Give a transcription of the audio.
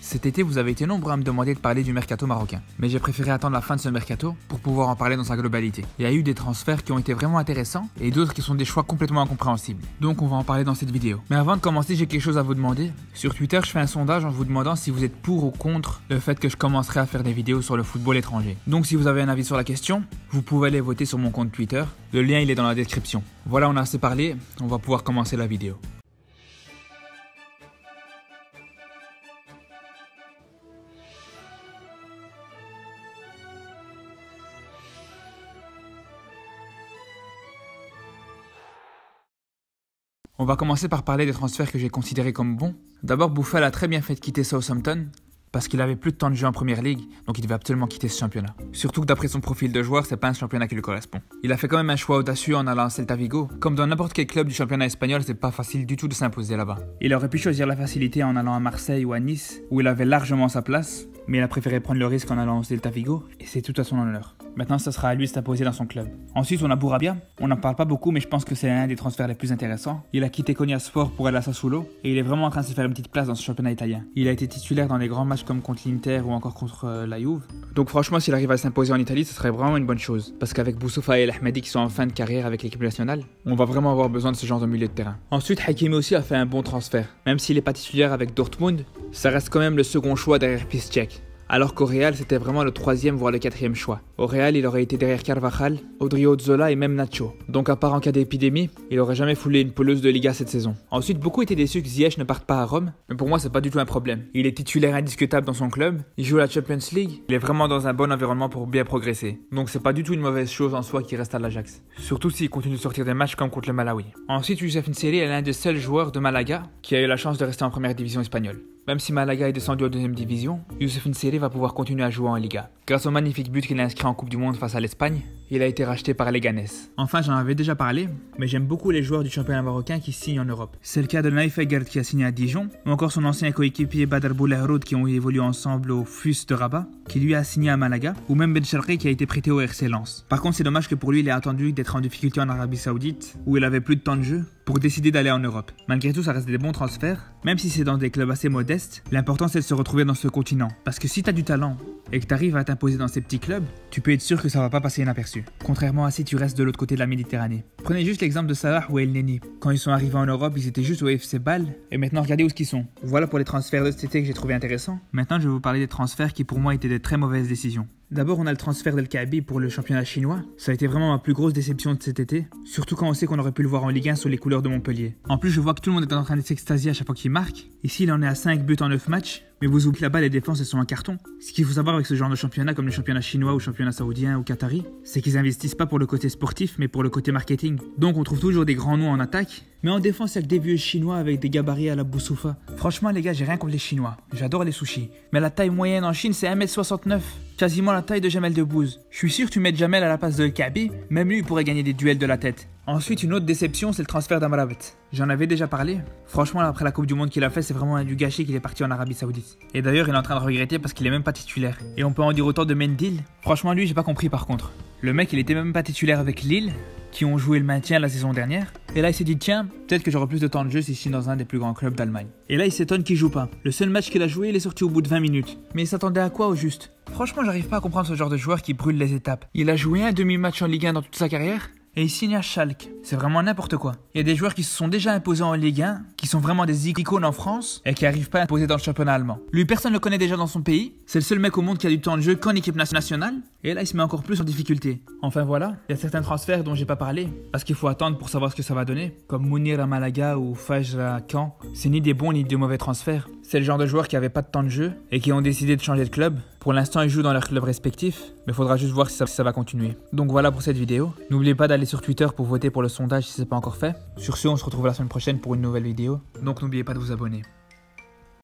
Cet été, vous avez été nombreux à me demander de parler du mercato marocain. Mais j'ai préféré attendre la fin de ce mercato pour pouvoir en parler dans sa globalité. Il y a eu des transferts qui ont été vraiment intéressants et d'autres qui sont des choix complètement incompréhensibles. Donc on va en parler dans cette vidéo. Mais avant de commencer, j'ai quelque chose à vous demander. Sur Twitter, je fais un sondage en vous demandant si vous êtes pour ou contre le fait que je commencerai à faire des vidéos sur le football étranger. Donc si vous avez un avis sur la question, vous pouvez aller voter sur mon compte Twitter. Le lien il est dans la description. Voilà, on a assez parlé, on va pouvoir commencer la vidéo. On va commencer par parler des transferts que j'ai considérés comme bons. D'abord, Boufal a très bien fait de quitter Southampton parce qu'il avait plus de temps de jeu en Première Ligue, donc il devait absolument quitter ce championnat. Surtout que d'après son profil de joueur, c'est pas un championnat qui lui correspond. Il a fait quand même un choix audacieux en allant à Celta Vigo. Comme dans n'importe quel club du championnat espagnol, c'est pas facile du tout de s'imposer là-bas. Il aurait pu choisir la facilité en allant à Marseille ou à Nice, où il avait largement sa place, mais il a préféré prendre le risque en allant au Celta Vigo, et c'est tout à son honneur. Maintenant, ce sera à lui de s'imposer dans son club. Ensuite, on a Bourabia. On n'en parle pas beaucoup, mais je pense que c'est un des transferts les plus intéressants. Il a quitté Konyaspor pour aller à Sassuolo, et il est vraiment en train de se faire une petite place dans ce championnat italien. Il a été titulaire dans des grands matchs comme contre l'Inter ou encore contre la Juve. Donc franchement, s'il arrive à s'imposer en Italie, ce serait vraiment une bonne chose. Parce qu'avec Boussoufa et El Ahmadi qui sont en fin de carrière avec l'équipe nationale, on va vraiment avoir besoin de ce genre de milieu de terrain. Ensuite, Hakimi aussi a fait un bon transfert. Même s'il n'est pas titulaire avec Dortmund, ça reste quand même le second choix derrière Piszczek. Alors qu'au Real, c'était vraiment le troisième voire le quatrième choix. Au Real, il aurait été derrière Carvajal, Odriozola et même Nacho. Donc à part en cas d'épidémie, il aurait jamais foulé une pelouse de Liga cette saison. Ensuite, beaucoup étaient déçus que Ziyech ne parte pas à Rome, mais pour moi c'est pas du tout un problème. Il est titulaire indiscutable dans son club, il joue la Champions League, il est vraiment dans un bon environnement pour bien progresser. Donc c'est pas du tout une mauvaise chose en soi qu'il reste à l'Ajax. Surtout s'il continue de sortir des matchs comme contre le Malawi. Ensuite, Youssef N'Sery est l'un des seuls joueurs de Malaga qui a eu la chance de rester en première division espagnole. Même si Malaga est descendu en deuxième division, Youssef N'Sery va pouvoir continuer à jouer en Liga. Grâce au magnifique but qu'il a inscrit en Coupe du Monde face à l'Espagne, il a été racheté par Leganés. Enfin, j'en avais déjà parlé, mais j'aime beaucoup les joueurs du championnat marocain qui signent en Europe. C'est le cas de Naïf Aguerd qui a signé à Dijon, ou encore son ancien coéquipier Badr Boulahroud qui ont évolué ensemble au FUS de Rabat, qui lui a signé à Malaga, ou même Ben Chalri qui a été prêté au RC Lens. Par contre, c'est dommage que pour lui, il ait attendu d'être en difficulté en Arabie Saoudite, où il avait plus de temps de jeu, pour décider d'aller en Europe. Malgré tout, ça reste des bons transferts, même si c'est dans des clubs assez modestes, l'important c'est de se retrouver dans ce continent. Parce que si t'as du talent et que t'arrives à t'imposer dans ces petits clubs, tu peux être sûr que ça va pas passer inaperçu. Contrairement à si tu restes de l'autre côté de la Méditerranée. Prenez juste l'exemple de Salah ou El Neni. Quand ils sont arrivés en Europe, ils étaient juste au FC Bâle, et maintenant regardez où ils sont. Voilà pour les transferts de cet été que j'ai trouvé intéressants. Maintenant, je vais vous parler des transferts qui pour moi étaient des très mauvaises décisions. D'abord, on a le transfert d'El Kaabi pour le championnat chinois. Ça a été vraiment ma plus grosse déception de cet été, surtout quand on sait qu'on aurait pu le voir en Ligue 1 sous les couleurs de Montpellier. En plus, je vois que tout le monde est en train de s'extasier à chaque fois qu'il marque. Ici, il en est à 5 buts en 9 matchs, mais vous oubliez là-bas, les défenses, elles sont un carton. Ce qu'il faut savoir avec ce genre de championnat, comme le championnat chinois ou le championnat saoudien ou qatari, c'est qu'ils investissent pas pour le côté sportif, mais pour le côté marketing. Donc, on trouve toujours des grands noms en attaque, mais en défense, il y a que des vieux chinois avec des gabarits à la Boussoufa. Franchement, les gars, j'ai rien contre les Chinois. J'adore les sushis. Mais la taille moyenne en Chine, c'est 1m69. Quasiment la taille de Jamel Debbouze. Je suis sûr que tu mets Jamel à la place de El Kaabi, même lui il pourrait gagner des duels de la tête. Ensuite, une autre déception, c'est le transfert d'Amrabat. J'en avais déjà parlé. Franchement, après la Coupe du Monde qu'il a fait, c'est vraiment du gâchis qu'il est parti en Arabie Saoudite. Et d'ailleurs, il est en train de regretter parce qu'il est même pas titulaire. Et on peut en dire autant de Mendil. Franchement, lui, j'ai pas compris par contre. Le mec, il était même pas titulaire avec Lille, qui ont joué le maintien la saison dernière. Et là, il s'est dit, tiens, peut-être que j'aurai plus de temps de jeu si je suis dans un des plus grands clubs d'Allemagne. Et là, il s'étonne qu'il joue pas. Le seul match qu'il a joué, il est sorti au bout de 20 minutes. Mais il s'attendait à quoi au juste? Franchement, j'arrive pas à comprendre ce genre de joueur qui brûle les étapes. Il a joué un demi-match en Ligue 1 dans toute sa carrière et il signe à Schalke. C'est vraiment n'importe quoi. Il y a des joueurs qui se sont déjà imposés en Ligue 1, qui sont vraiment des icônes en France et qui arrivent pas à imposer dans le championnat allemand. Lui, personne ne le connaît déjà dans son pays. C'est le seul mec au monde qui a du temps de jeu qu'en équipe nationale. Et là, il se met encore plus en difficulté. Enfin voilà, il y a certains transferts dont j'ai pas parlé, parce qu'il faut attendre pour savoir ce que ça va donner. Comme Mounir à Malaga ou Fajr à Caen. C'est ni des bons ni des mauvais transferts. C'est le genre de joueurs qui avaient pas de temps de jeu et qui ont décidé de changer de club. Pour l'instant, ils jouent dans leur club respectif, mais il faudra juste voir si ça va continuer. Donc voilà pour cette vidéo. N'oubliez pas d'aller sur Twitter pour voter pour le sondage si c'est pas encore fait. Sur ce, on se retrouve la semaine prochaine pour une nouvelle vidéo. Donc n'oubliez pas de vous abonner.